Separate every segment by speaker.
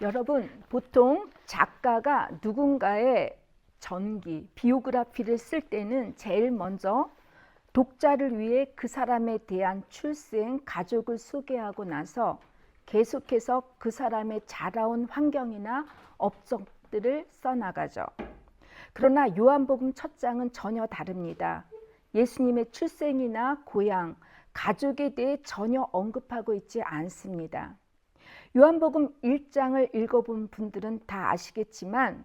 Speaker 1: 여러분, 보통 작가가 누군가의 전기, 비오그래피를 쓸 때는 제일 먼저 독자를 위해 그 사람에 대한 출생, 가족을 소개하고 나서 계속해서 그 사람의 자라온 환경이나 업적들을 써나가죠. 그러나 요한복음 첫 장은 전혀 다릅니다. 예수님의 출생이나 고향, 가족에 대해 전혀 언급하고 있지 않습니다. 요한복음 1장을 읽어본 분들은 다 아시겠지만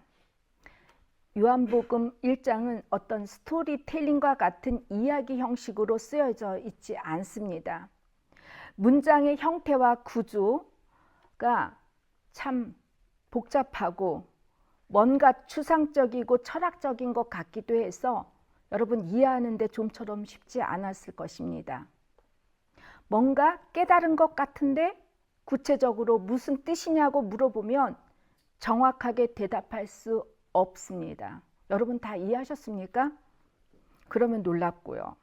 Speaker 1: 요한복음 1장은 어떤 스토리텔링과 같은 이야기 형식으로 쓰여져 있지 않습니다. 문장의 형태와 구조가 참 복잡하고 뭔가 추상적이고 철학적인 것 같기도 해서 여러분 이해하는 데 좀처럼 쉽지 않았을 것입니다. 뭔가 깨달은 것 같은데 구체적으로 무슨 뜻이냐고 물어보면 정확하게 대답할 수 없습니다. 여러분 다 이해하셨습니까? 그러면 놀랍고요.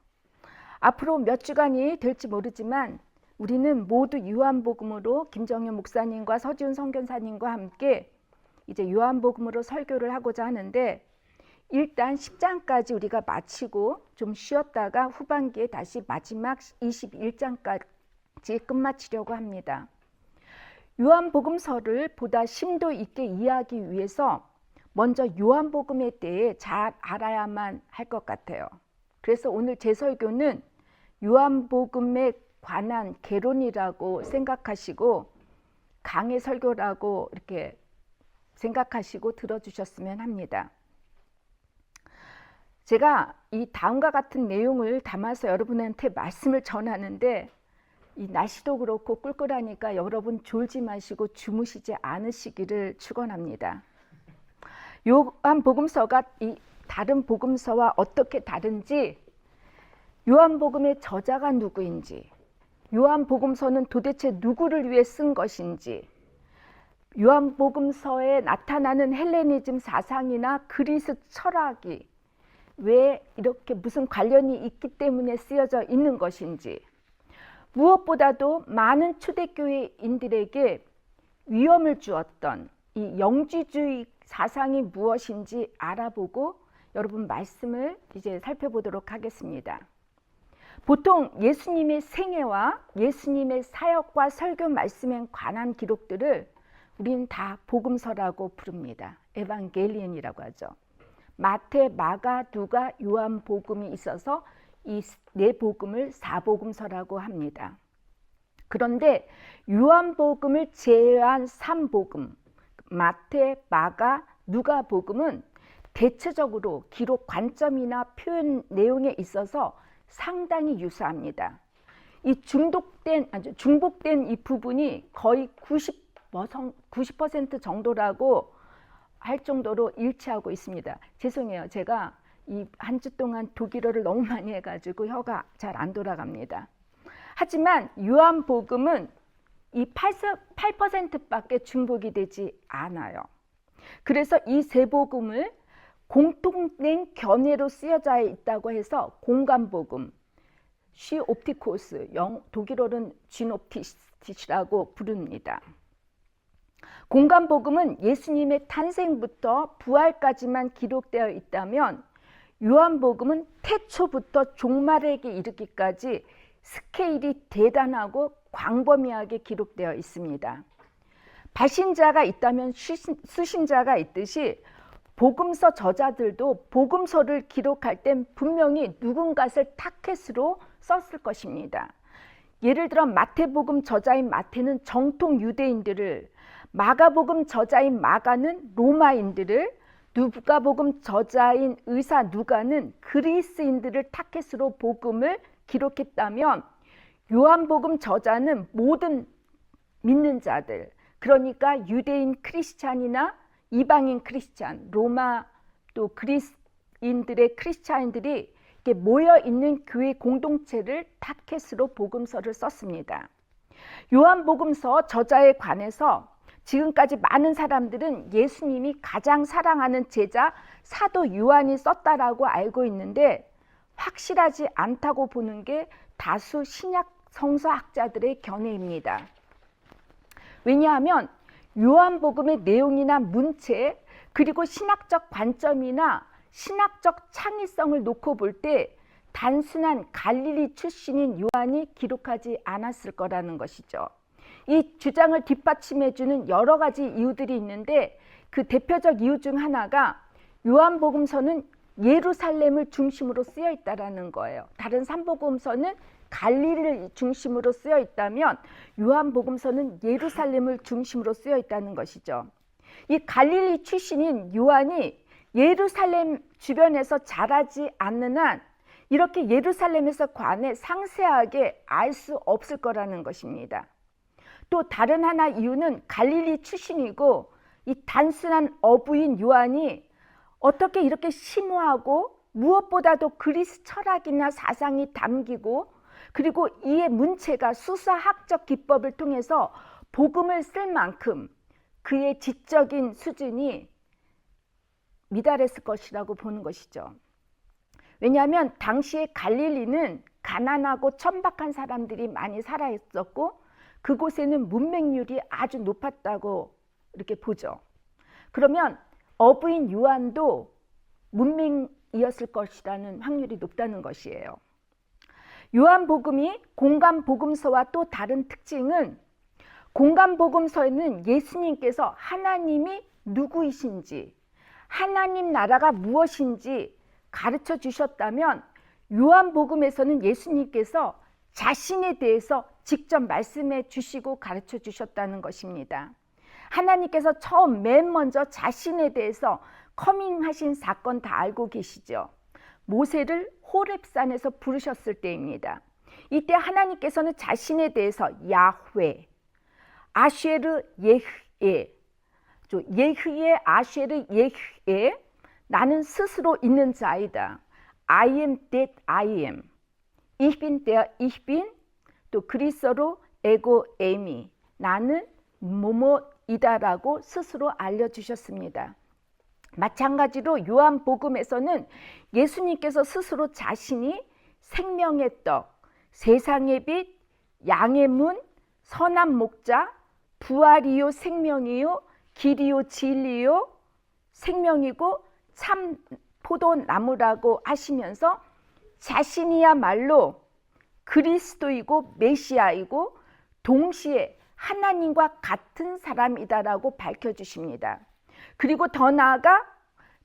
Speaker 1: 앞으로 몇 주간이 될지 모르지만 우리는 모두 요한복음으로 김정현 목사님과 서지훈 선교사님과 함께 이제 요한복음으로 설교를 하고자 하는데 일단 10장까지 우리가 마치고 좀 쉬었다가 후반기에 다시 마지막 21장까지 끝마치려고 합니다. 요한복음서를 보다 심도 있게 이해하기 위해서 먼저 요한복음에 대해 잘 알아야만 할 것 같아요. 그래서 오늘 제 설교는 요한복음에 관한 개론이라고 생각하시고 강의 설교라고 이렇게 생각하시고 들어주셨으면 합니다. 제가 이 다음과 같은 내용을 담아서 여러분한테 말씀을 전하는데 이 날씨도 그렇고 꿀꿀하니까 여러분 졸지 마시고 주무시지 않으시기를 축원합니다. 요한복음서가 이 다른 복음서와 어떻게 다른지, 요한복음의 저자가 누구인지, 요한복음서는 도대체 누구를 위해 쓴 것인지, 요한복음서에 나타나는 헬레니즘 사상이나 그리스 철학이 왜 이렇게 무슨 관련이 있기 때문에 쓰여져 있는 것인지, 무엇보다도 많은 초대교회인들에게 위험을 주었던 이 영지주의 사상이 무엇인지 알아보고 여러분 말씀을 이제 살펴보도록 하겠습니다. 보통 예수님의 생애와 예수님의 사역과 설교 말씀에 관한 기록들을 우리는 다 복음서라고 부릅니다. 에반겔리온이라고 하죠. 마태, 마가, 누가, 요한 복음이 있어서 이 네 복음을 사복음서라고 합니다. 그런데 요한복음을 제외한 3복음, 마태, 마가, 누가 복음은 대체적으로 기록 관점이나 표현 내용에 있어서 상당히 유사합니다. 이 중복된 이 부분이 거의 90% 정도라고 할 정도로 일치하고 있습니다. 죄송해요. 제가 이 한 주 동안 독일어를 너무 많이 해가지고 혀가 잘 안 돌아갑니다. 하지만 요한복음은 이 8%밖에 중복이 되지 않아요. 그래서 이 세 복음을 공통된 견해로 쓰여져 있다고 해서 공관복음, 시옵티코스, 독일어는 지노프티시라고 부릅니다. 공관복음은 예수님의 탄생부터 부활까지만 기록되어 있다면 요한복음은 태초부터 종말에게 이르기까지 스케일이 대단하고 광범위하게 기록되어 있습니다. 발신자가 있다면 수신자가 있듯이 복음서 저자들도 복음서를 기록할 땐 분명히 누군가를 타켓으로 썼을 것입니다. 예를 들어 마태복음 저자인 마태는 정통 유대인들을, 마가복음 저자인 마가는 로마인들을, 누가복음 저자인 의사 누가는 그리스인들을 타켓으로 복음을 기록했다면 요한복음 저자는 모든 믿는 자들, 그러니까 유대인 크리스찬이나 이방인 크리스찬, 로마 또 그리스인들의 크리스찬들이 이렇게 모여 있는 교회 공동체를 타켓으로 복음서를 썼습니다. 요한복음서 저자에 관해서 지금까지 많은 사람들은 예수님이 가장 사랑하는 제자 사도 요한이 썼다라고 알고 있는데 확실하지 않다고 보는 게 다수 신약 성서학자들의 견해입니다. 왜냐하면 요한복음의 내용이나 문체, 그리고 신학적 관점이나 신학적 창의성을 놓고 볼 때 단순한 갈릴리 출신인 요한이 기록하지 않았을 거라는 것이죠. 이 주장을 뒷받침해 주는 여러 가지 이유들이 있는데, 그 대표적 이유 중 하나가 요한복음서는 예루살렘을 중심으로 쓰여 있다라는 거예요. 다른 삼복음서는 갈릴리를 중심으로 쓰여 있다면 요한복음서는 예루살렘을 중심으로 쓰여 있다는 것이죠. 이 갈릴리 출신인 요한이 예루살렘 주변에서 자라지 않는 한 이렇게 예루살렘에서 관해 상세하게 알 수 없을 거라는 것입니다. 또 다른 하나 이유는 갈릴리 출신이고 이 단순한 어부인 요한이 어떻게 이렇게 심오하고 무엇보다도 그리스 철학이나 사상이 담기고, 그리고 이의 문체가 수사학적 기법을 통해서 복음을 쓸 만큼 그의 지적인 수준이 미달했을 것이라고 보는 것이죠. 왜냐하면 당시에 갈릴리는 가난하고 천박한 사람들이 많이 살아 있었고 그곳에는 문맹률이 아주 높았다고 이렇게 보죠. 그러면 어부인 요한도 문맹이었을 것이라는 확률이 높다는 것이에요. 요한복음이 공간복음서와 또 다른 특징은, 공간복음서에는 예수님께서 하나님이 누구이신지, 하나님 나라가 무엇인지 가르쳐 주셨다면, 요한복음에서는 예수님께서 자신에 대해서 직접 말씀해 주시고 가르쳐 주셨다는 것입니다. 하나님께서 처음 맨 먼저 자신에 대해서 커밍하신 사건 다 알고 계시죠? 모세를 호렙산에서 부르셨을 때입니다. 이때 하나님께서는 자신에 대해서 야훼, 아쉐르 예흐에, 예흐에 아쉐르 예흐에, 나는 스스로 있는 자이다. I am that I am. Ich bin der ich bin. 또 그리스어로 에고 에미, 나는 뭐뭐이다라고 스스로 알려주셨습니다. 마찬가지로 요한복음에서는 예수님께서 스스로 자신이 생명의 떡, 세상의 빛, 양의 문, 선한 목자, 부활이요 생명이요 길이요 진리요 생명이고 참 포도나무라고 하시면서 자신이야말로 그리스도이고 메시아이고 동시에 하나님과 같은 사람이다라고 밝혀주십니다. 그리고 더 나아가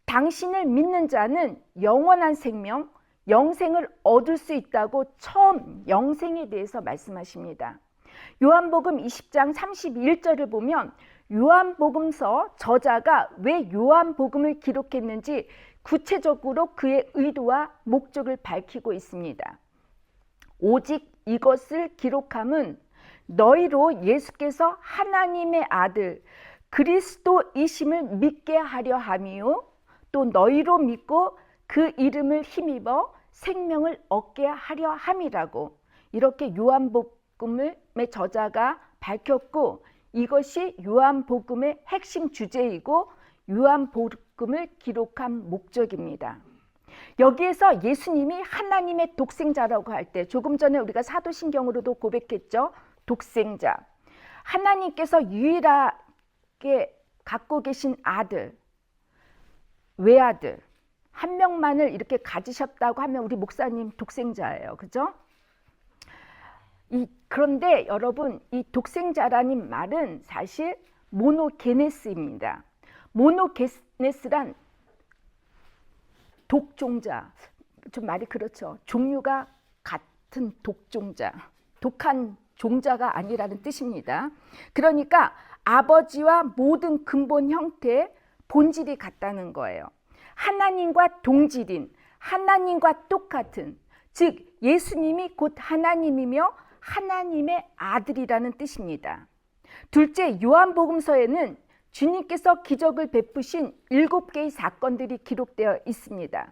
Speaker 1: 당신을 믿는 자는 영원한 생명, 영생을 얻을 수 있다고 처음 영생에 대해서 말씀하십니다. 요한복음 20장 31절을 보면 요한복음서 저자가 왜 요한복음을 기록했는지 구체적으로 그의 의도와 목적을 밝히고 있습니다. 오직 이것을 기록함은 너희로 예수께서 하나님의 아들 그리스도이심을 믿게 하려 함이요 또 너희로 믿고 그 이름을 힘입어 생명을 얻게 하려 함이라고, 이렇게 요한복음의 저자가 밝혔고, 이것이 요한복음의 핵심 주제이고 요한복음을 기록한 목적입니다. 여기에서 예수님이 하나님의 독생자라고 할 때, 조금 전에 우리가 사도신경으로도 고백했죠. 독생자, 하나님께서 유일하게 갖고 계신 아들, 외아들 한 명만을 이렇게 가지셨다고 하면 우리 목사님 독생자예요. 그죠? 그런데 여러분, 이 독생자라는 말은 사실 모노게네스입니다. 모노게네스란 독종자, 좀 말이 그렇죠. 종류가 같은 독종자, 독한 종자가 아니라는 뜻입니다. 그러니까 아버지와 모든 근본 형태, 본질이 같다는 거예요. 하나님과 동질인, 하나님과 똑같은, 즉 예수님이 곧 하나님이며 하나님의 아들이라는 뜻입니다. 둘째, 요한복음서에는 주님께서 기적을 베푸신 7개의 사건들이 기록되어 있습니다.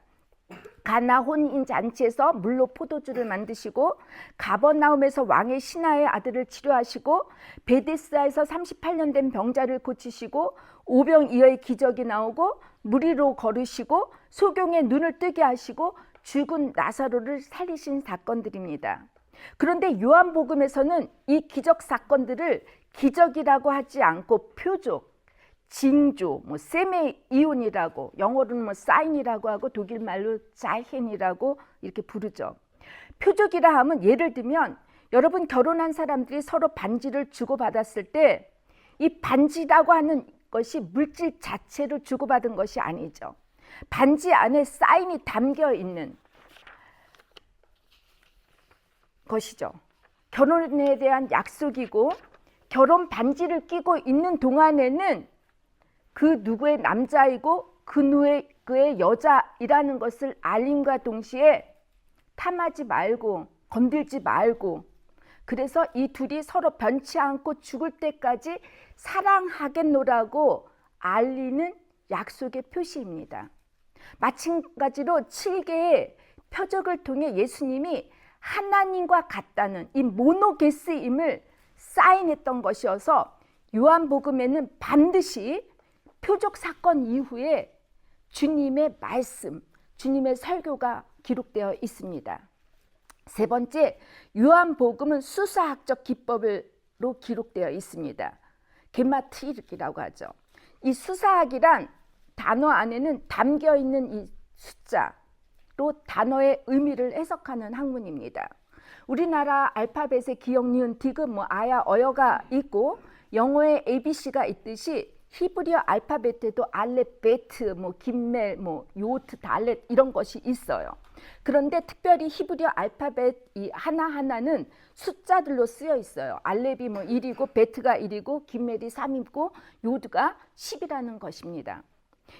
Speaker 1: 가나 혼인 잔치에서 물로 포도주를 만드시고, 가버나움에서 왕의 신하의 아들을 치료하시고, 베데스다에서 38년 된 병자를 고치시고, 오병이어의 기적이 나오고, 물 위로 걸으시고, 소경의 눈을 뜨게 하시고, 죽은 나사로를 살리신 사건들입니다. 그런데 요한복음에서는 이 기적 사건들을 기적이라고 하지 않고 표적, 징조, 세메이온이라고, 영어로는 사인이라고 하고 독일 말로 자이헨이라고 이렇게 부르죠. 표적이라 하면 예를 들면 여러분 결혼한 사람들이 서로 반지를 주고받았을 때 이 반지라고 하는 것이 물질 자체로 주고받은 것이 아니죠. 반지 안에 사인이 담겨 있는 것이죠. 결혼에 대한 약속이고 결혼 반지를 끼고 있는 동안에는 그 누구의 남자이고 그의 여자이라는 것을 알림과 동시에 탐하지 말고 건들지 말고, 그래서 이 둘이 서로 변치 않고 죽을 때까지 사랑하겠노라고 알리는 약속의 표시입니다. 마찬가지로 7개의 표적을 통해 예수님이 하나님과 같다는 이 모노게스임을 사인했던 것이어서 요한복음에는 반드시 표적 사건 이후에 주님의 말씀, 주님의 설교가 기록되어 있습니다. 세 번째, 요한복음은 수사학적 기법으로 기록되어 있습니다. 게마트릭이라고 하죠. 이 수사학이란 단어 안에는 담겨 있는 이 숫자로 단어의 의미를 해석하는 학문입니다. 우리나라 알파벳의 기역, 니은, 디귿, 아야, 어여가 있고 영어의 ABC가 있듯이 히브리어 알파벳에도 알렙, 베트, 김멜, 요트, 달렛 이런 것이 있어요. 그런데 특별히 히브리어 알파벳 이 하나하나는 숫자들로 쓰여 있어요. 알렙이 1이고 베트가 1이고 김멜이 3이고 요드가 10이라는 것입니다.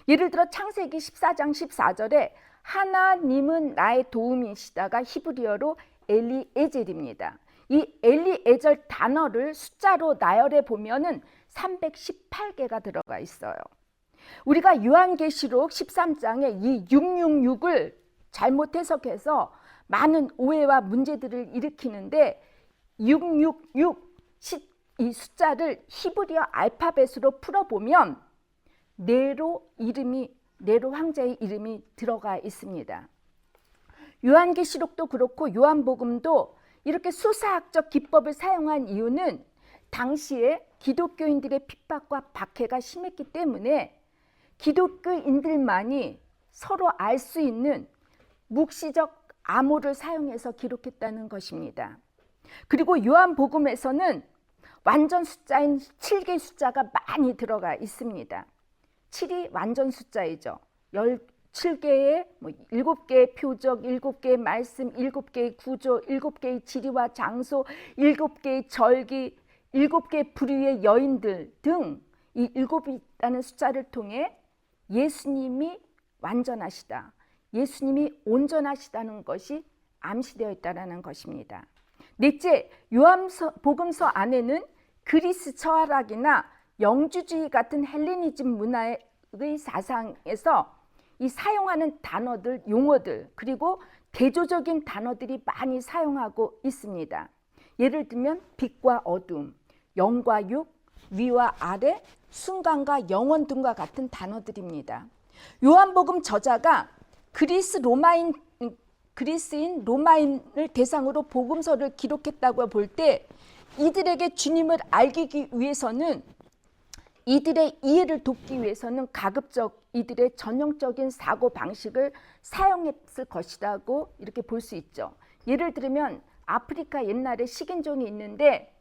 Speaker 1: 예를 들어 창세기 14장 14절에 하나님은 나의 도움이시다가 히브리어로 엘리에젤입니다. 이 엘리에젤 단어를 숫자로 나열해 보면은 318개가 들어가 있어요. 우리가 요한계시록 13장에 이 666을 잘못 해석해서 많은 오해와 문제들을 일으키는데 666 이 숫자를 히브리어 알파벳으로 풀어보면 네로 황제의 이름이 들어가 있습니다. 요한계시록도 그렇고 요한복음도 이렇게 수사학적 기법을 사용한 이유는 당시에 기독교인들의 핍박과 박해가 심했기 때문에 기독교인들만이 서로 알 수 있는 묵시적 암호를 사용해서 기록했다는 것입니다. 그리고 요한복음에서는 완전 숫자인 7개의 숫자가 많이 들어가 있습니다. 7이 완전 숫자이죠. 17개의 7개의 표적, 7개의 말씀, 7개의 구조, 7개의 지리와 장소, 7개의 절기, 7개의 부류의 여인들 등 이 7이라는 숫자를 통해 예수님이 완전하시다, 예수님이 온전하시다는 것이 암시되어 있다는 것입니다. 넷째, 요한복음서 안에는 그리스 철학이나 영주주의 같은 헬레니즘 문화의 사상에서 이 사용하는 단어들, 용어들, 그리고 대조적인 단어들이 많이 사용하고 있습니다. 예를 들면 빛과 어둠, 영과 육, 위와 아래, 순간과 영원 등과 같은 단어들입니다. 요한복음 저자가 그리스인 로마인을 대상으로 복음서를 기록했다고 볼 때 이들에게 주님을 알기 위해서는, 이들의 이해를 돕기 위해서는 가급적 이들의 전형적인 사고 방식을 사용했을 것이라고 이렇게 볼 수 있죠. 예를 들면 아프리카 옛날에 식인종이 있는데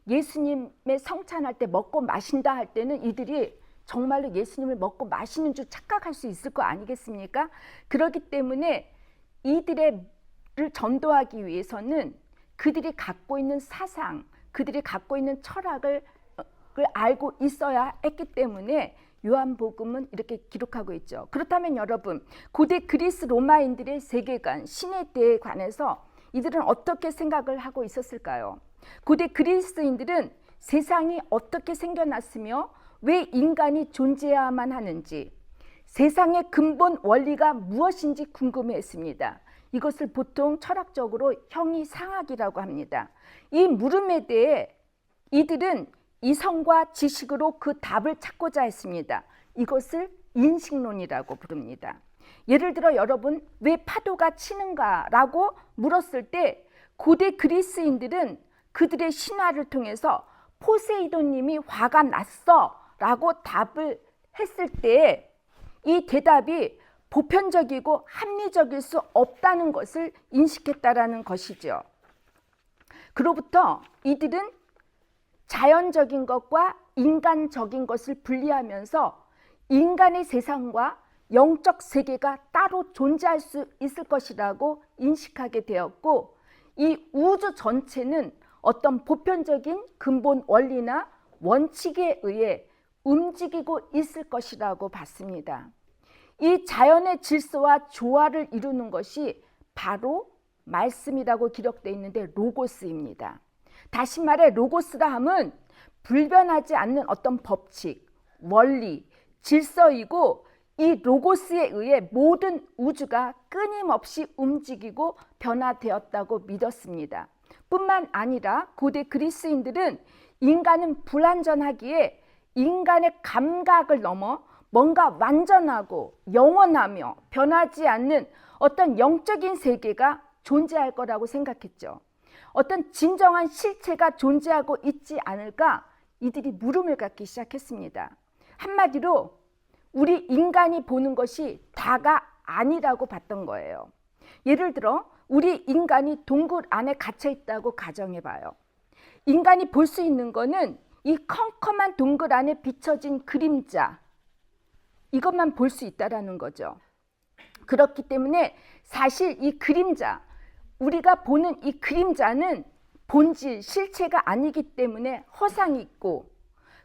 Speaker 1: 예수님의 성찬할 때 먹고 마신다 할 때는 이들이 정말로 예수님을 먹고 마시는 줄 착각할 수 있을 거 아니겠습니까? 그렇기 때문에 이들을 전도하기 위해서는 그들이 갖고 있는 사상, 그들이 갖고 있는 철학을 알고 있어야 했기 때문에 요한복음은 이렇게 기록하고 있죠. 그렇다면 여러분, 고대 그리스 로마인들의 세계관, 신에 대해 관해서 이들은 어떻게 생각을 하고 있었을까요? 고대 그리스인들은 세상이 어떻게 생겨났으며 왜 인간이 존재해야만 하는지, 세상의 근본 원리가 무엇인지 궁금해했습니다. 이것을 보통 철학적으로 형이상학이라고 합니다. 이 물음에 대해 이들은 이성과 지식으로 그 답을 찾고자 했습니다. 이것을 인식론이라고 부릅니다. 예를 들어 여러분, 왜 파도가 치는가라고 물었을 때 고대 그리스인들은 그들의 신화를 통해서 포세이돈님이 화가 났어 라고 답을 했을 때 이 대답이 보편적이고 합리적일 수 없다는 것을 인식했다라는 것이죠. 그로부터 이들은 자연적인 것과 인간적인 것을 분리하면서 인간의 세상과 영적 세계가 따로 존재할 수 있을 것이라고 인식하게 되었고, 이 우주 전체는 어떤 보편적인 근본 원리나 원칙에 의해 움직이고 있을 것이라고 봤습니다. 이 자연의 질서와 조화를 이루는 것이 바로 말씀이라고 기록되어 있는데 로고스입니다. 다시 말해 로고스라 함은 불변하지 않는 어떤 법칙, 원리, 질서이고, 이 로고스에 의해 모든 우주가 끊임없이 움직이고 변화되었다고 믿었습니다. 뿐만 아니라 고대 그리스인들은 인간은 불완전하기에 인간의 감각을 넘어 뭔가 완전하고 영원하며 변하지 않는 어떤 영적인 세계가 존재할 거라고 생각했죠. 어떤 진정한 실체가 존재하고 있지 않을까 이들이 물음을 갖기 시작했습니다. 한마디로 우리 인간이 보는 것이 다가 아니라고 봤던 거예요. 예를 들어 우리 인간이 동굴 안에 갇혀 있다고 가정해봐요. 인간이 볼 수 있는 거는 이 컴컴한 동굴 안에 비춰진 그림자, 이것만 볼 수 있다라는 거죠. 그렇기 때문에 사실 이 그림자, 우리가 보는 이 그림자는 본질, 실체가 아니기 때문에 허상이 있고,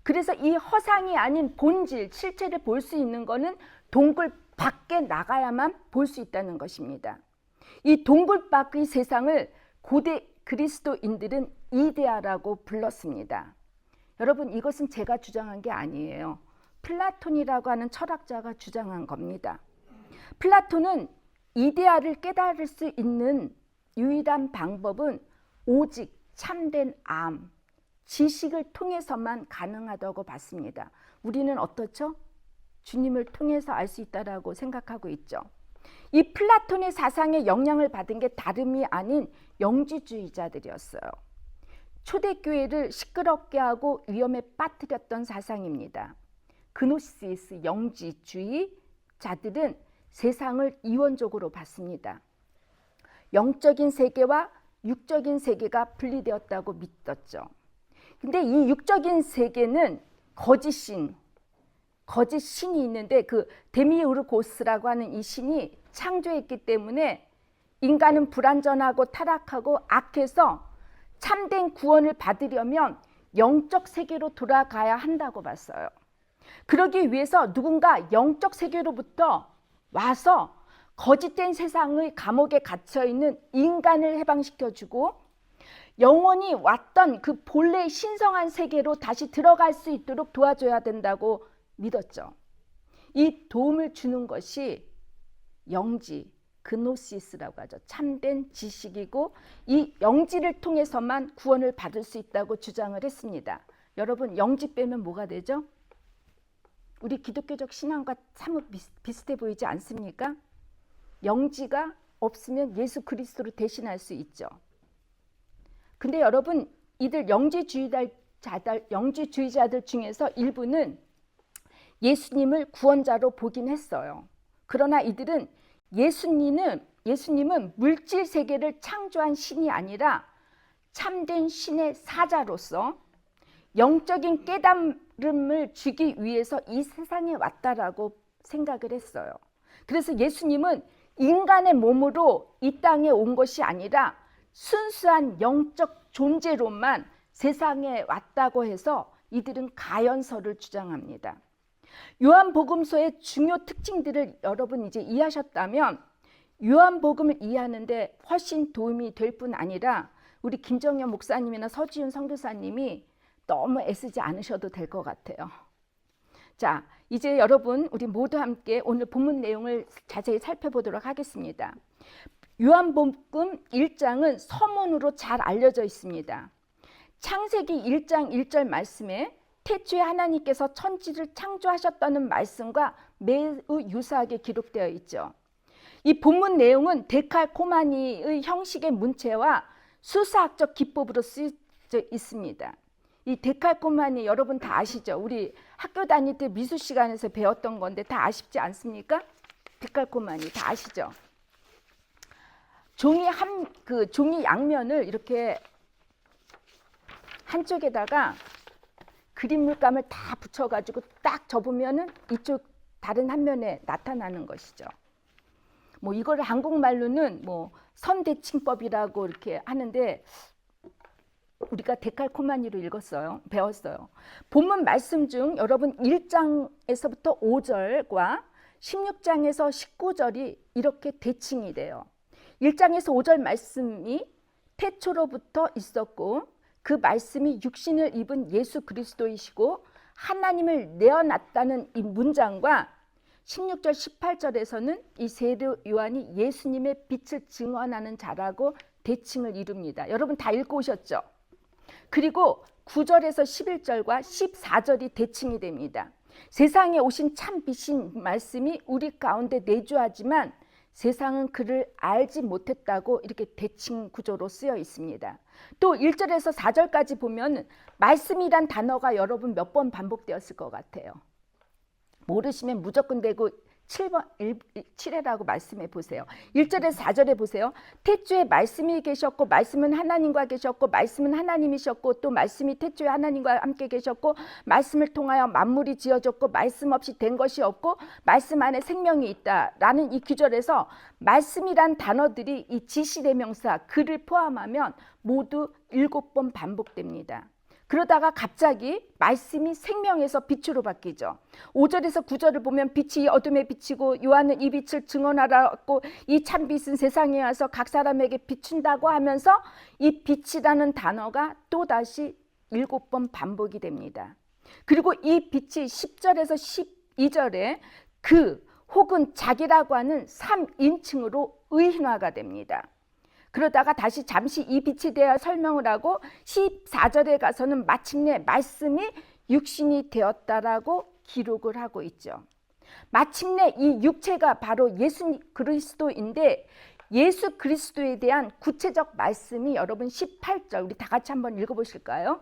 Speaker 1: 그래서 이 허상이 아닌 본질, 실체를 볼 수 있는 거는 동굴 밖에 나가야만 볼 수 있다는 것입니다. 이 동굴 밖의 세상을 고대 그리스도인들은 이데아라고 불렀습니다. 여러분, 이것은 제가 주장한 게 아니에요. 플라톤이라고 하는 철학자가 주장한 겁니다. 플라톤은 이데아를 깨달을 수 있는 유일한 방법은 오직 참된 암, 지식을 통해서만 가능하다고 봤습니다. 우리는 어떻죠? 주님을 통해서 알 수 있다라고 생각하고 있죠. 이 플라톤의 사상에 영향을 받은 게 다름이 아닌 영지주의자들이었어요. 초대교회를 시끄럽게 하고 위험에 빠뜨렸던 사상입니다. 그노시스 영지주의자들은 세상을 이원적으로 봤습니다. 영적인 세계와 육적인 세계가 분리되었다고 믿었죠. 근데 이 육적인 세계는 거짓 신이 있는데 그 데미우르고스라고 하는 이 신이 창조했기 때문에 인간은 불완전하고 타락하고 악해서 참된 구원을 받으려면 영적 세계로 돌아가야 한다고 봤어요. 그러기 위해서 누군가 영적 세계로부터 와서 거짓된 세상의 감옥에 갇혀있는 인간을 해방시켜주고 영원히 왔던 그 본래의 신성한 세계로 다시 들어갈 수 있도록 도와줘야 된다고 믿었죠. 이 도움을 주는 것이 영지, 그노시스라고 하죠. 참된 지식이고 이 영지를 통해서만 구원을 받을 수 있다고 주장을 했습니다. 여러분, 영지 빼면 뭐가 되죠? 우리 기독교적 신앙과 사뭇 비슷해 보이지 않습니까? 영지가 없으면 예수 그리스도를 대신할 수 있죠. 근데 여러분, 이들 영지주의자들 중에서 일부는 예수님을 구원자로 보긴 했어요. 그러나 이들은 예수님은 물질 세계를 창조한 신이 아니라 참된 신의 사자로서 영적인 깨달음을 주기 위해서 이 세상에 왔다라고 생각을 했어요. 그래서 예수님은 인간의 몸으로 이 땅에 온 것이 아니라 순수한 영적 존재로만 세상에 왔다고 해서 이들은 가연서를 주장합니다. 요한복음서의 중요 특징들을 여러분 이제 이해하셨다면 요한복음을 이해하는데 훨씬 도움이 될 뿐 아니라 우리 김정현 목사님이나 서지윤 선교사님이 너무 애쓰지 않으셔도 될 것 같아요. 자, 이제 여러분 우리 모두 함께 오늘 본문 내용을 자세히 살펴보도록 하겠습니다. 요한복음 1장은 서문으로 잘 알려져 있습니다. 창세기 1장 1절 말씀에 태초에 하나님께서 천지를 창조하셨다는 말씀과 매우 유사하게 기록되어 있죠. 이 본문 내용은 데칼코마니의 형식의 문체와 수사학적 기법으로 쓰여져 있습니다. 이 데칼코마니 여러분 다 아시죠? 우리 학교 다닐 때 미술 시간에서 배웠던 건데 다 아쉽지 않습니까? 데칼코마니 다 아시죠? 종이 양면을 이렇게 한쪽에다가 그림 물감을 다 붙여가지고 딱 접으면은 이쪽 다른 한 면에 나타나는 것이죠. 뭐 이거를 한국말로는 뭐 선대칭법이라고 이렇게 하는데 우리가 데칼코마니로 배웠어요. 본문 말씀 중 여러분 1장에서부터 5절과 16장에서 19절이 이렇게 대칭이 돼요. 1장에서 5절 말씀이 태초로부터 있었고 그 말씀이 육신을 입은 예수 그리스도이시고 하나님을 내어놨다는 이 문장과 16절 18절에서는 이 세례 요한이 예수님의 빛을 증언하는 자라고 대칭을 이룹니다. 여러분 다 읽고 오셨죠? 그리고 9절에서 11절과 14절이 대칭이 됩니다. 세상에 오신 참 빛인 말씀이 우리 가운데 내주하지만 세상은 그를 알지 못했다고 이렇게 대칭 구조로 쓰여 있습니다. 또 1절에서 4절까지 보면 말씀이란 단어가 여러분 몇 번 반복되었을 것 같아요. 모르시면 무조건 되고 7회라고 말씀해 보세요. 1절에서 4절에 보세요. 태초에 말씀이 계셨고 말씀은 하나님과 계셨고 말씀은 하나님이셨고 또 말씀이 태초에 하나님과 함께 계셨고 말씀을 통하여 만물이 지어졌고 말씀 없이 된 것이 없고 말씀 안에 생명이 있다라는 이 구절에서 말씀이란 단어들이 이 지시대명사 그를 포함하면 모두 7번 반복됩니다. 그러다가 갑자기 말씀이 생명에서 빛으로 바뀌죠. 5절에서 9절을 보면 빛이 어둠에 비치고 요한은 이 빛을 증언하라고 이 참빛은 세상에 와서 각 사람에게 비춘다고 하면서 이 빛이라는 단어가 또다시 7번 반복이 됩니다. 그리고 이 빛이 10절에서 12절에 그 혹은 자기라고 하는 3인칭으로 의인화가 됩니다. 그러다가 다시 잠시 이 빛에 대해 설명을 하고 14절에 가서는 마침내 말씀이 육신이 되었다라고 기록을 하고 있죠. 마침내 이 육체가 바로 예수 그리스도인데 예수 그리스도에 대한 구체적 말씀이 여러분 18절 우리 다 같이 한번 읽어보실까요?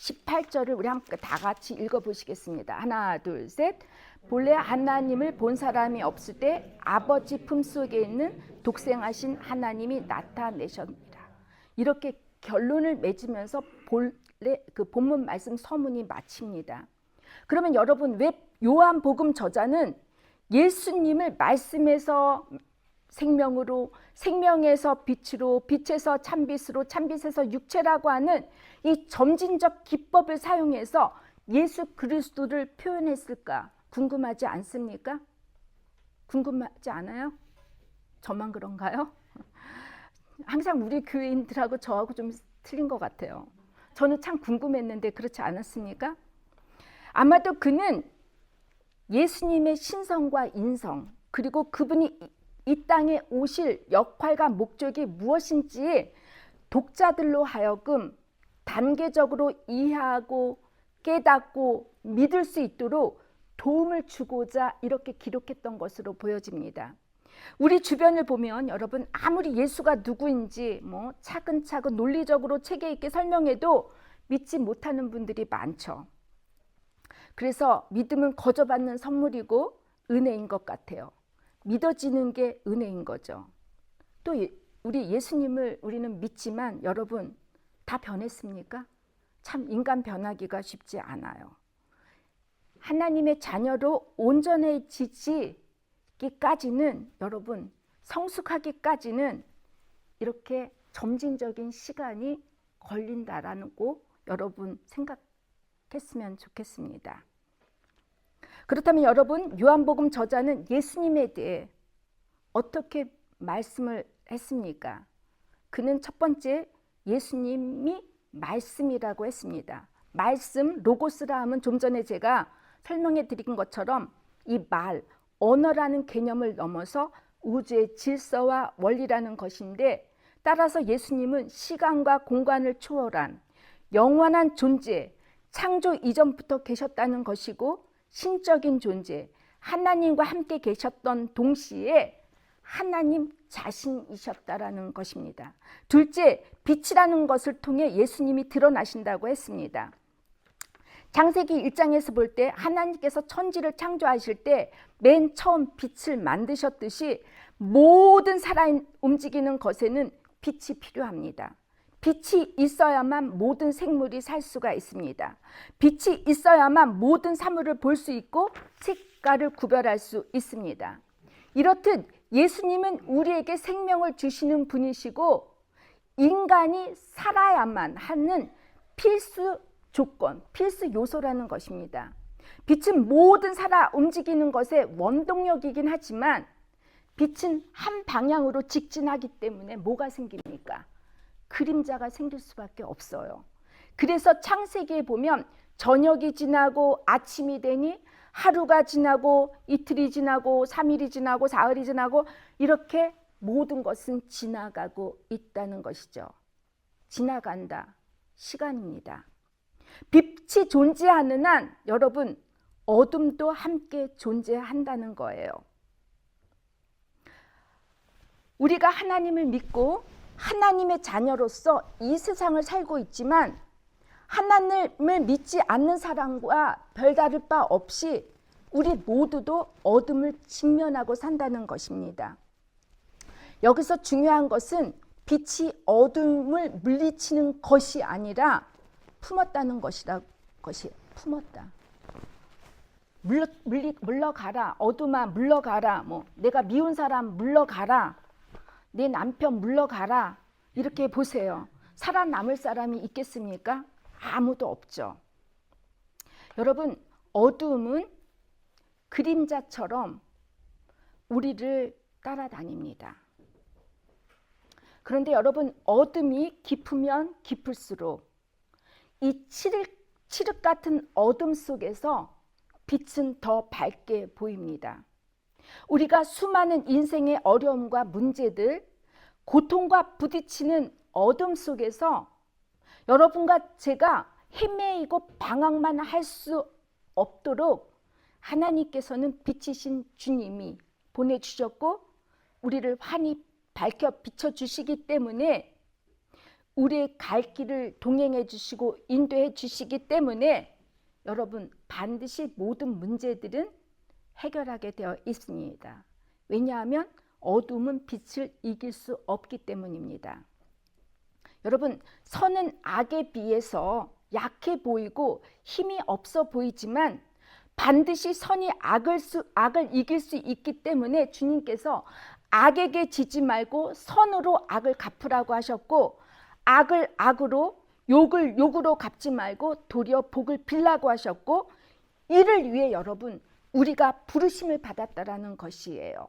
Speaker 1: 18절을 우리 함께 다 같이 읽어보시겠습니다. 하나 둘 셋. 본래 하나님을 본 사람이 없을 때 아버지 품속에 있는 독생하신 하나님이 나타내셨습니다. 이렇게 결론을 맺으면서 본래 그 본문 말씀 서문이 마칩니다. 그러면 여러분 왜 요한복음 저자는 예수님을 말씀에서 생명으로, 생명에서 빛으로, 빛에서 참빛으로, 참빛에서 육체라고 하는 이 점진적 기법을 사용해서 예수 그리스도를 표현했을까? 궁금하지 않습니까? 궁금하지 않아요? 저만 그런가요? 항상 우리 교인들하고 저하고 좀 틀린 것 같아요. 저는 참 궁금했는데 그렇지 않았습니까? 아마도 그는 예수님의 신성과 인성 그리고 그분이 이 땅에 오실 역할과 목적이 무엇인지 독자들로 하여금 단계적으로 이해하고 깨닫고 믿을 수 있도록 도움을 주고자 이렇게 기록했던 것으로 보여집니다. 우리 주변을 보면 여러분 아무리 예수가 누구인지 뭐 차근차근 논리적으로 체계 있게 설명해도 믿지 못하는 분들이 많죠. 그래서 믿음은 거저받는 선물이고 은혜인 것 같아요. 믿어지는 게 은혜인 거죠. 또 우리 예수님을 우리는 믿지만 여러분 다 변했습니까? 참 인간 변하기가 쉽지 않아요. 하나님의 자녀로 온전해지기까지는 여러분 성숙하기까지는 이렇게 점진적인 시간이 걸린다라는 거 여러분 생각했으면 좋겠습니다. 그렇다면 여러분 요한복음 저자는 예수님에 대해 어떻게 말씀을 했습니까? 그는 첫 번째 예수님이 말씀이라고 했습니다. 말씀, 로고스라 하면 좀 전에 제가 설명해 드린 것처럼 이 말, 언어라는 개념을 넘어서 우주의 질서와 원리라는 것인데 따라서 예수님은 시간과 공간을 초월한 영원한 존재, 창조 이전부터 계셨다는 것이고 신적인 존재, 하나님과 함께 계셨던 동시에 하나님 자신이셨다라는 것입니다. 둘째, 빛이라는 것을 통해 예수님이 드러나신다고 했습니다. 창세기 1장에서 볼 때 하나님께서 천지를 창조하실 때 맨 처음 빛을 만드셨듯이 모든 살아 움직이는 것에는 빛이 필요합니다. 빛이 있어야만 모든 생물이 살 수가 있습니다. 빛이 있어야만 모든 사물을 볼 수 있고 색깔을 구별할 수 있습니다. 이렇듯 예수님은 우리에게 생명을 주시는 분이시고 인간이 살아야만 하는 필수 조건, 필수 요소라는 것입니다. 빛은 모든 살아 움직이는 것의 원동력이긴 하지만 빛은 한 방향으로 직진하기 때문에 뭐가 생깁니까? 그림자가 생길 수밖에 없어요. 그래서 창세기에 보면 저녁이 지나고 아침이 되니 하루가 지나고 이틀이 지나고 3일이 지나고 사흘이 지나고 이렇게 모든 것은 지나가고 있다는 것이죠. 지나간다. 시간입니다. 빛이 존재하는 한 여러분 어둠도 함께 존재한다는 거예요. 우리가 하나님을 믿고 하나님의 자녀로서 이 세상을 살고 있지만 하나님을 믿지 않는 사람과 별다를 바 없이 우리 모두도 어둠을 직면하고 산다는 것입니다. 여기서 중요한 것은 빛이 어둠을 물리치는 것이 아니라 품었다는 품었다. 물러가라. 어둠아 물러가라. 내가 미운 사람 물러가라. 내 남편 물러가라. 이렇게 보세요. 살아남을 사람이 있겠습니까? 아무도 없죠. 여러분, 어둠은 그림자처럼 우리를 따라다닙니다. 그런데 여러분, 어둠이 깊으면 깊을수록 이 칠흑 같은 어둠 속에서 빛은 더 밝게 보입니다. 우리가 수많은 인생의 어려움과 문제들, 고통과 부딪히는 어둠 속에서 여러분과 제가 헤매이고 방황만 할 수 없도록 하나님께서는 빛이신 주님이 보내주셨고 우리를 환히 밝혀 비춰주시기 때문에 우리의 갈 길을 동행해 주시고 인도해 주시기 때문에 여러분 반드시 모든 문제들은 해결하게 되어 있습니다. 왜냐하면 어둠은 빛을 이길 수 없기 때문입니다. 여러분, 선은 악에 비해서 약해 보이고 힘이 없어 보이지만 반드시 선이 악을 이길 수 있기 때문에 주님께서 악에게 지지 말고 선으로 악을 갚으라고 하셨고 악을 악으로 욕을 욕으로 갚지 말고 도리어 복을 빌라고 하셨고 이를 위해 여러분 우리가 부르심을 받았다라는 것이에요.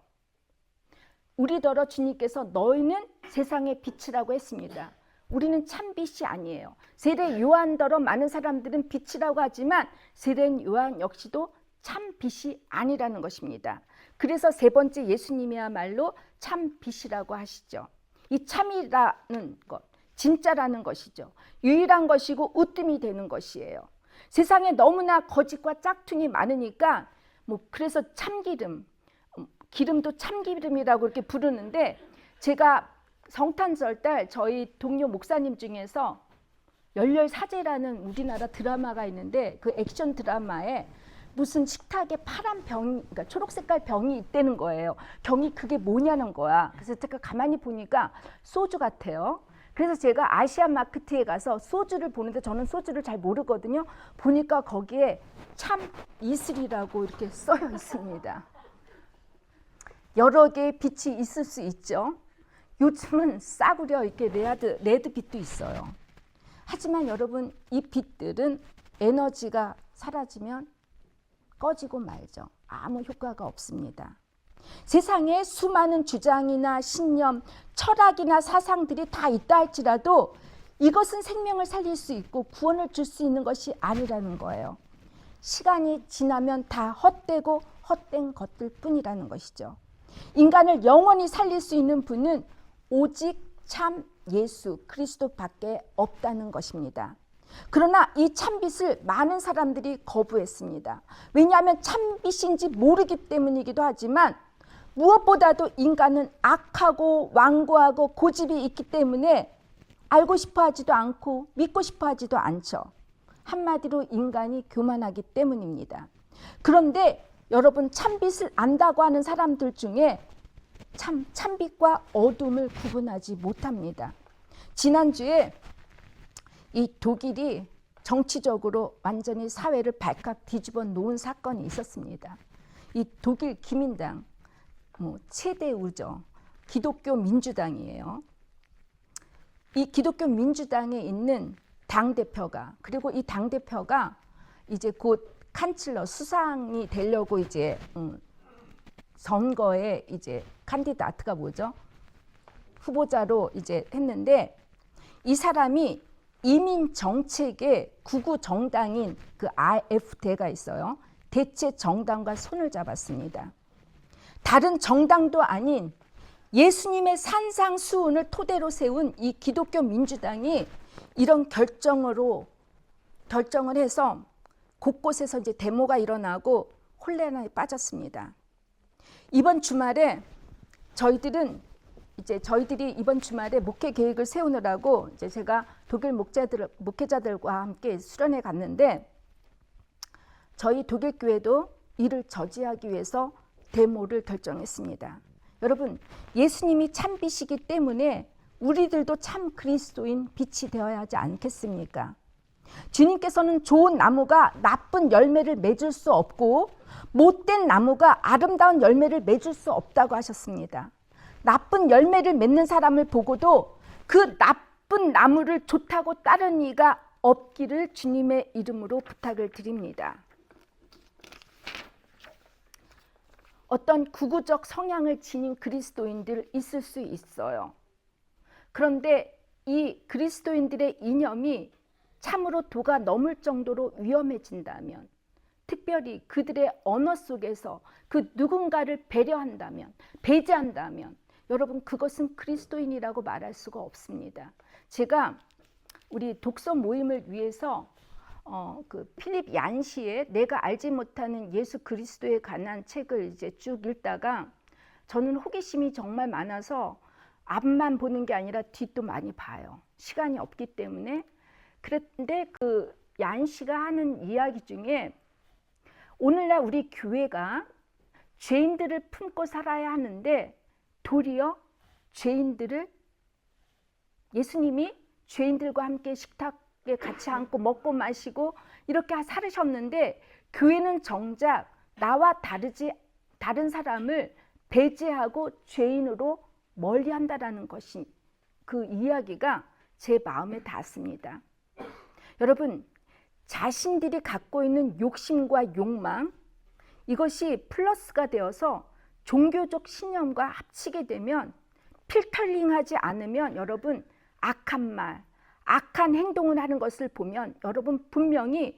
Speaker 1: 우리더러 주님께서 너희는 세상의 빛이라고 했습니다. 우리는 참 빛이 아니에요. 세례 요한더러 많은 사람들은 빛이라고 하지만 세례 요한 역시도 참 빛이 아니라는 것입니다. 그래서 세 번째 예수님이야말로 참 빛이라고 하시죠. 이 참이라는 것, 진짜라는 것이죠. 유일한 것이고 으뜸이 되는 것이에요. 세상에 너무나 거짓과 짝퉁이 많으니까 그래서 참기름, 기름도 참기름이라고 이렇게 부르는데 제가 성탄절 달 저희 동료 목사님 중에서 열렬사제라는 우리나라 드라마가 있는데 그 액션 드라마에 무슨 식탁에 파란 병, 그러니까 초록색깔 병이 있다는 거예요. 병이 그게 뭐냐는 거야. 그래서 제가 가만히 보니까 소주 같아요. 그래서 제가 아시아 마크트에 가서 소주를 보는데 저는 소주를 잘 모르거든요. 보니까 거기에 참 이슬이라고 이렇게 써여 있습니다. 여러 개의 빛이 있을 수 있죠. 요즘은 싸구려 이렇게 레드 빛도 있어요. 하지만 여러분 이 빛들은 에너지가 사라지면 꺼지고 말죠. 아무 효과가 없습니다. 세상에 수많은 주장이나 신념, 철학이나 사상들이 다 있다 할지라도 이것은 생명을 살릴 수 있고 구원을 줄 수 있는 것이 아니라는 거예요. 시간이 지나면 다 헛되고 헛된 것들 뿐이라는 것이죠. 인간을 영원히 살릴 수 있는 분은 오직 참 예수 그리스도밖에 없다는 것입니다. 그러나 이 참빛을 많은 사람들이 거부했습니다. 왜냐하면 참빛인지 모르기 때문이기도 하지만 무엇보다도 인간은 악하고 완고하고 고집이 있기 때문에 알고 싶어 하지도 않고 믿고 싶어 하지도 않죠. 한마디로 인간이 교만하기 때문입니다. 그런데 여러분, 참빛을 안다고 하는 사람들 중에 참빛과 어둠을 구분하지 못합니다. 지난주에 이 독일이 정치적으로 완전히 사회를 발칵 뒤집어 놓은 사건이 있었습니다. 이 독일 기민당, 최대우죠. 기독교 민주당이에요. 이 기독교 민주당에 있는 당대표가, 그리고 이 당대표가 이제 곧 칸슬러 수상이 되려고 이제 선거에 이제 칸디다트가 뭐죠? 후보자로 이제 했는데, 이 사람이 이민 정책의 구구 정당인 그 AfD가 있어요. 대체 정당과 손을 잡았습니다. 다른 정당도 아닌 예수님의 산상수훈을 토대로 세운 이 기독교 민주당이 이런 결정을 해서 곳곳에서 이제 데모가 일어나고 혼란에 빠졌습니다. 이번 주말에 저희들이 이번 주말에 목회 계획을 세우느라고 이제 제가 독일 목회자들과 함께 수련회 갔는데, 저희 독일 교회도 이를 저지하기 위해서 데모를 결정했습니다. 여러분, 예수님이 참빛이기 때문에 우리들도 참 그리스도인 빛이 되어야 하지 않겠습니까? 주님께서는 좋은 나무가 나쁜 열매를 맺을 수 없고 못된 나무가 아름다운 열매를 맺을 수 없다고 하셨습니다. 나쁜 열매를 맺는 사람을 보고도 그 나쁜 나무를 좋다고 따르는 이가 없기를 주님의 이름으로 부탁을 드립니다. 어떤 구구적 성향을 지닌 그리스도인들 있을 수 있어요. 그런데 이 그리스도인들의 이념이 참으로 도가 넘을 정도로 위험해진다면, 특별히 그들의 언어 속에서 그 누군가를 배려한다면, 배제한다면, 여러분, 그것은 그리스도인이라고 말할 수가 없습니다. 제가 우리 독서 모임을 위해서 그 필립 얀시의 내가 알지 못하는 예수 그리스도에 관한 책을 이제 쭉 읽다가, 저는 호기심이 정말 많아서 앞만 보는 게 아니라 뒷도 많이 봐요. 시간이 없기 때문에. 그런데 그 얀시가 하는 이야기 중에 오늘날 우리 교회가 죄인들을 품고 살아야 하는데, 도리어 예수님이 죄인들과 함께 식탁에 같이 앉고 먹고 마시고 이렇게 살으셨는데, 교회는 정작 나와 다른 사람을 배제하고 죄인으로 멀리한다라는 것이, 그 이야기가 제 마음에 닿습니다. 여러분, 자신들이 갖고 있는 욕심과 욕망, 이것이 플러스가 되어서 종교적 신념과 합치게 되면, 필터링하지 않으면 여러분, 악한 말, 악한 행동을 하는 것을 보면 여러분 분명히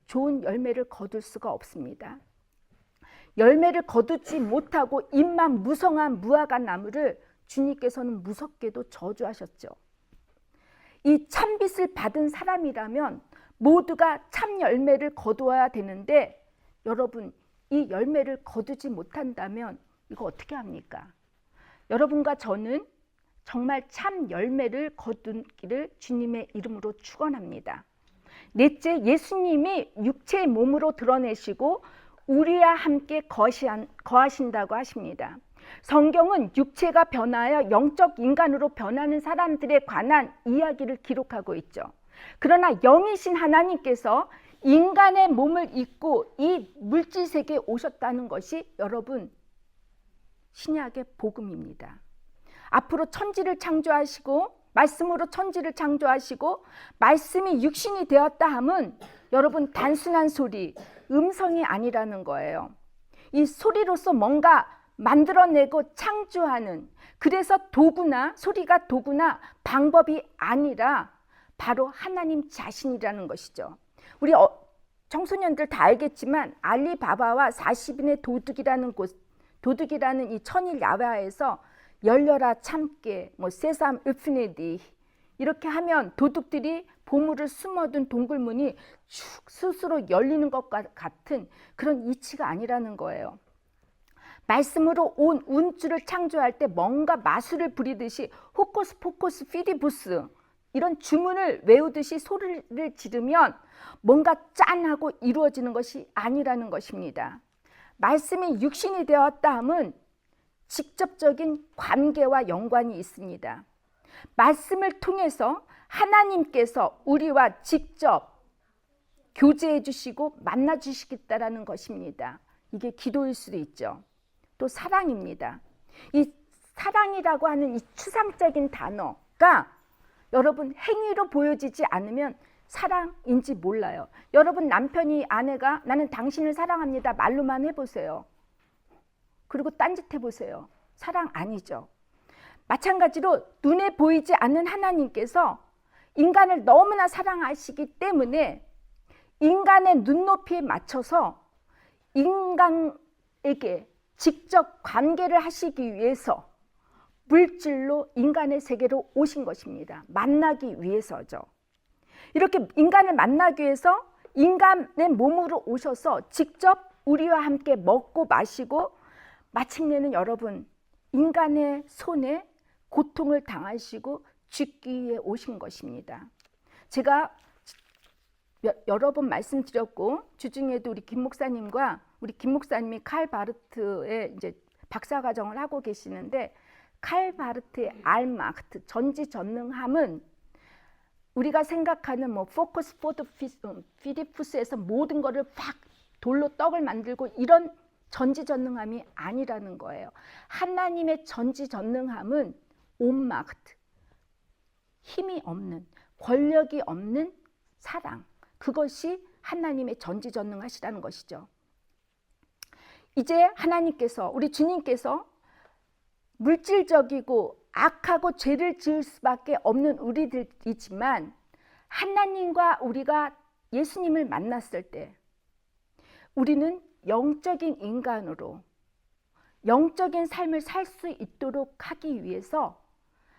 Speaker 1: 좋은 열매를 거둘 수가 없습니다. 열매를 거두지 못하고 입만 무성한 무화과 나무를 주님께서는 무섭게도 저주하셨죠. 이 참빛을 받은 사람이라면 모두가 참 열매를 거두어야 되는데, 여러분, 이 열매를 거두지 못한다면 이거 어떻게 합니까? 여러분과 저는 정말 참 열매를 거두기를 주님의 이름으로 축원합니다. 넷째, 예수님이 육체의 몸으로 드러내시고 우리와 함께 거하신다고 하십니다. 성경은 육체가 변하여 영적 인간으로 변하는 사람들에 관한 이야기를 기록하고 있죠. 그러나 영이신 하나님께서 인간의 몸을 입고 이 물질 세계에 오셨다는 것이 여러분, 신약의 복음입니다. 앞으로 천지를 창조하시고, 말씀으로 천지를 창조하시고, 말씀이 육신이 되었다 함은 여러분, 단순한 소리, 음성이 아니라는 거예요. 이 소리로서 뭔가 만들어내고 창조하는, 그래서 소리가 도구나 방법이 아니라 바로 하나님 자신이라는 것이죠. 우리 청소년들 다 알겠지만 알리바바와 40인의 도둑이라는 이 천일 야화에서 열려라 참깨, 세삼 으프네디 이렇게 하면 도둑들이 보물을 숨어둔 동굴문이 쭉 스스로 열리는 것과 같은 그런 이치가 아니라는 거예요. 말씀으로 온 운주를 창조할 때 뭔가 마술을 부리듯이 호코스 포코스 피디부스 이런 주문을 외우듯이 소리를 지르면 뭔가 짠하고 이루어지는 것이 아니라는 것입니다. 말씀이 육신이 되었다 함은 직접적인 관계와 연관이 있습니다. 말씀을 통해서 하나님께서 우리와 직접 교제해 주시고 만나 주시겠다라는 것입니다. 이게 기도일 수도 있죠. 또 사랑입니다. 이 사랑이라고 하는 이 추상적인 단어가 여러분 행위로 보여지지 않으면 사랑인지 몰라요. 여러분 남편이 아내가 나는 당신을 사랑합니다 말로만 해보세요. 그리고 딴짓 해보세요. 사랑 아니죠. 마찬가지로 눈에 보이지 않는 하나님께서 인간을 너무나 사랑하시기 때문에 인간의 눈높이에 맞춰서 인간에게 직접 관계를 하시기 위해서 물질로 인간의 세계로 오신 것입니다. 만나기 위해서죠. 이렇게 인간을 만나기 위해서 인간의 몸으로 오셔서 직접 우리와 함께 먹고 마시고 마침내는 여러분 인간의 손에 고통을 당하시고 죽기 위해 오신 것입니다. 제가 여러 번 말씀드렸고 주중에도 우리 김 목사님과 우리 김 목사님이 칼 바르트의 이제 박사과정을 하고 계시는데 칼 바르트의 알마흐트 전지전능함은 우리가 생각하는 뭐 포커스 포드 피디푸스에서 모든 거를 팍 돌로 떡을 만들고 이런 전지전능함이 아니라는 거예요. 하나님의 전지전능함은 온마흐트 힘이 없는 권력이 없는 사랑 그것이 하나님의 전지전능하시다는 것이죠. 이제 하나님께서 우리 주님께서 물질적이고 악하고 죄를 지을 수밖에 없는 우리들이지만 하나님과 우리가 예수님을 만났을 때 우리는 영적인 인간으로 영적인 삶을 살 수 있도록 하기 위해서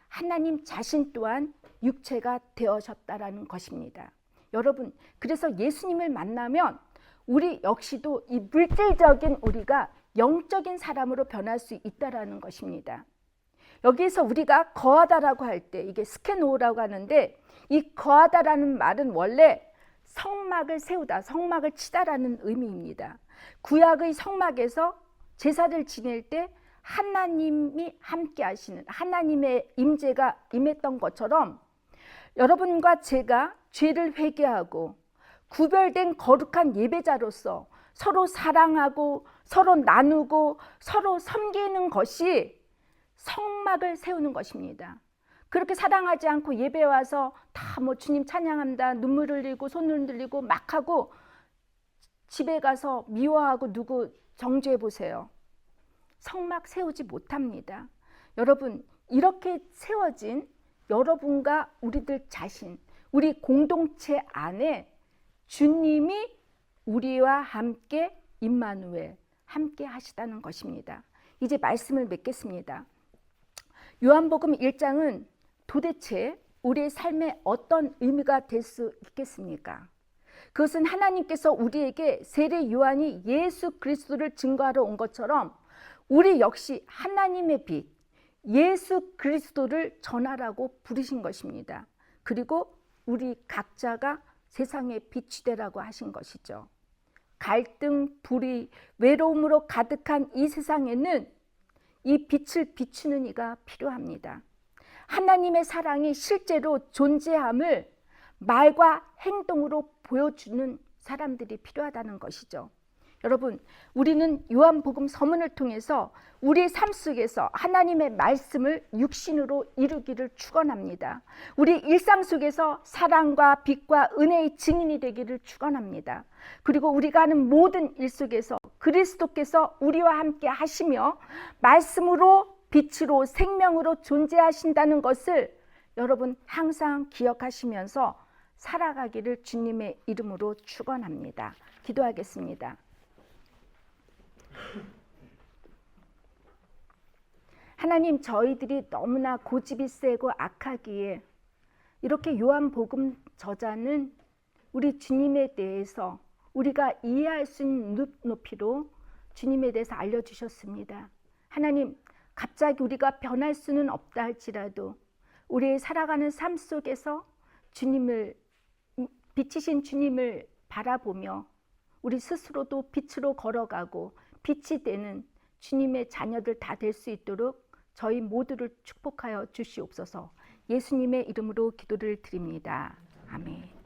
Speaker 1: 하나님 자신 또한 육체가 되어졌다라는 것입니다. 여러분, 그래서 예수님을 만나면 우리 역시도 이 물질적인 우리가 영적인 사람으로 변할 수 있다라는 것입니다. 여기에서 우리가 거하다라고 할 때 이게 스케노라고 하는데 이 거하다라는 말은 원래 성막을 세우다, 성막을 치다라는 의미입니다. 구약의 성막에서 제사를 지낼 때 하나님이 함께 하시는 하나님의 임재가 임했던 것처럼 여러분과 제가 죄를 회개하고 구별된 거룩한 예배자로서 서로 사랑하고 서로 나누고 서로 섬기는 것이 성막을 세우는 것입니다. 그렇게 사랑하지 않고 예배 와서 다 뭐 주님 찬양합니다 눈물 흘리고 손 흔들리고 막 하고 집에 가서 미워하고 누구 정죄해 보세요. 성막 세우지 못합니다. 여러분 이렇게 세워진 여러분과 우리들 자신 우리 공동체 안에 주님이 우리와 함께 임마누엘 함께 하시다는 것입니다. 이제 말씀을 맺겠습니다. 요한복음 1장은 도대체 우리의 삶에 어떤 의미가 될 수 있겠습니까? 그것은 하나님께서 우리에게 세례 요한이 예수 그리스도를 증거하러 온 것처럼 우리 역시 하나님의 빛 예수 그리스도를 전하라고 부르신 것입니다. 그리고 우리 각자가 세상의 빛이 되라고 하신 것이죠. 갈등, 불의, 외로움으로 가득한 이 세상에는 이 빛을 비추는 이가 필요합니다. 하나님의 사랑이 실제로 존재함을 말과 행동으로 보여주는 사람들이 필요하다는 것이죠. 여러분, 우리는 요한복음 서문을 통해서 우리 삶 속에서 하나님의 말씀을 육신으로 이루기를 축원합니다. 우리 일상 속에서 사랑과 빛과 은혜의 증인이 되기를 축원합니다. 그리고 우리가 하는 모든 일 속에서 그리스도께서 우리와 함께 하시며 말씀으로 빛으로 생명으로 존재하신다는 것을 여러분 항상 기억하시면서 살아가기를 주님의 이름으로 축원합니다. 기도하겠습니다. 하나님, 저희들이 너무나 고집이 세고 악하기에 이렇게 요한복음 저자는 우리 주님에 대해서 우리가 이해할 수 있는 높이로 주님에 대해서 알려주셨습니다. 하나님, 갑자기 우리가 변할 수는 없다 할지라도 우리의 살아가는 삶 속에서 주님을, 빛이신 주님을 바라보며 우리 스스로도 빛으로 걸어가고 빛이 되는 주님의 자녀들 다 될 수 있도록 저희 모두를 축복하여 주시옵소서. 예수님의 이름으로 기도를 드립니다. 아멘.